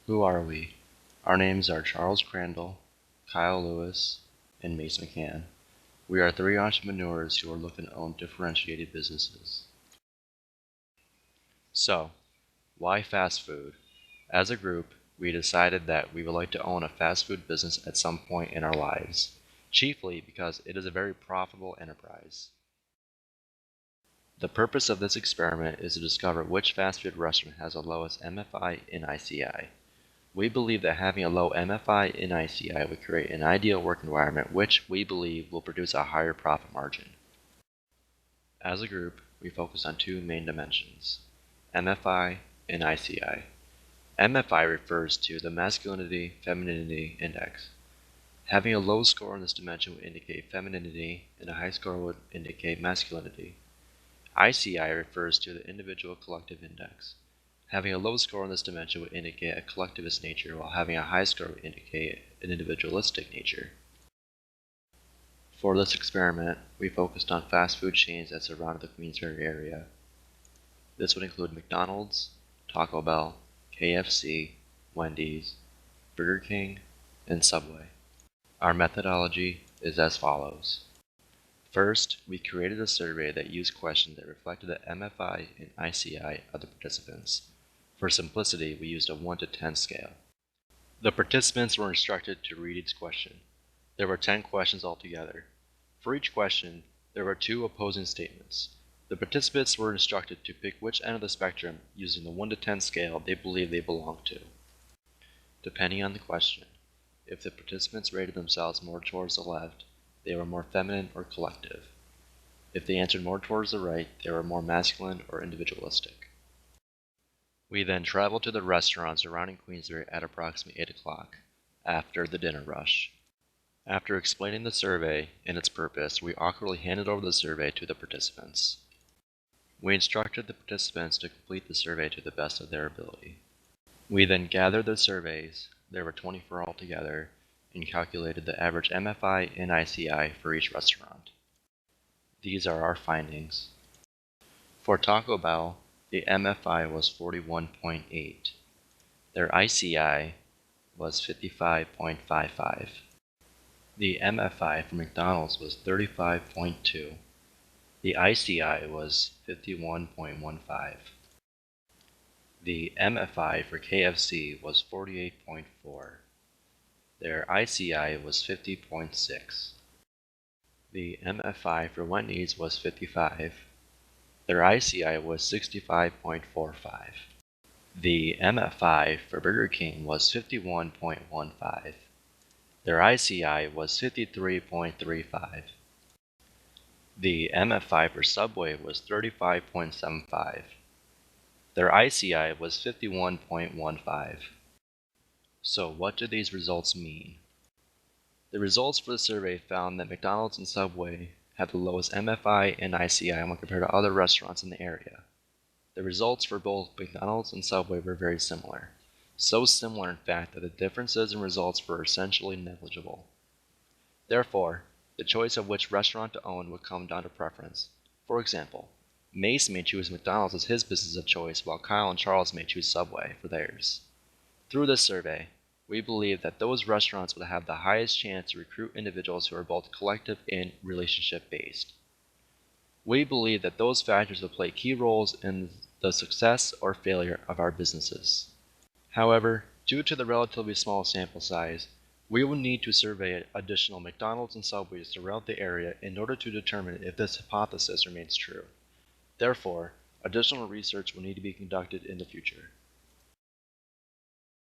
Who are we? Our names are Charles Crandall, Kyle Lewis, and Mace McCann. We are three entrepreneurs who are looking to own differentiated businesses. So, why fast food? As a group, we decided that we would like to own a fast food business at some point in our lives, chiefly because it is a very profitable enterprise. The purpose of this experiment is to discover which fast food restaurant has the lowest MFI and ICI. We believe that having a low MFI and ICI would create an ideal work environment which we believe will produce a higher profit margin. As a group, we focus on two main dimensions, MFI and ICI. MFI refers to the masculinity-femininity index. Having a low score in this dimension would indicate femininity and a high score would indicate masculinity. ICI refers to the individual collective index. Having a low score in this dimension would indicate a collectivist nature, while having a high score would indicate an individualistic nature. For this experiment, we focused on fast food chains that surrounded the Queensbury area. This would include McDonald's, Taco Bell, KFC, Wendy's, Burger King, and Subway. Our methodology is as follows. First, we created a survey that used questions that reflected the MFI and ICI of the participants. For simplicity, we used a 1 to 10 scale. The participants were instructed to read each question. There were 10 questions altogether. For each question, there were 2 opposing statements. The participants were instructed to pick which end of the spectrum, using the 1 to 10 scale, they believed they belonged to. Depending on the question, if the participants rated themselves more towards the left, they were more feminine or collective. If they answered more towards the right, they were more masculine or individualistic. We then traveled to the restaurant surrounding Queensbury at approximately 8 o'clock, after the dinner rush. After explaining the survey and its purpose, we awkwardly handed over the survey to the participants. We instructed the participants to complete the survey to the best of their ability. We then gathered the surveys, there were 24 altogether, and calculated the average MFI and ICI for each restaurant. These are our findings. For Taco Bell, the MFI was 41.8. Their ICI was 55.55. The MFI for McDonald's was 35.2. The ICI was 51.15. The MFI for KFC was 48.4. Their ICI was 50.6. The MFI for Wendy's was 55. Their ICI was 65.45. The MFI for Burger King was 51.15. Their ICI was 53.35. The MFI for Subway was 35.75. Their ICI was 51.15. So what do these results mean? The results for the survey found that McDonald's and Subway had the lowest MFI and ICI when compared to other restaurants in the area. The results for both McDonald's and Subway were very similar. So similar, in fact, that the differences in results were essentially negligible. Therefore, the choice of which restaurant to own would come down to preference. For example, Mace may choose McDonald's as his business of choice, while Kyle and Charles may choose Subway for theirs. Through this survey, we believe that those restaurants would have the highest chance to recruit individuals who are both collective and relationship-based. We believe that those factors will play key roles in the success or failure of our businesses. However, due to the relatively small sample size, we will need to survey additional McDonald's and Subways throughout the area in order to determine if this hypothesis remains true. Therefore, additional research will need to be conducted in the future.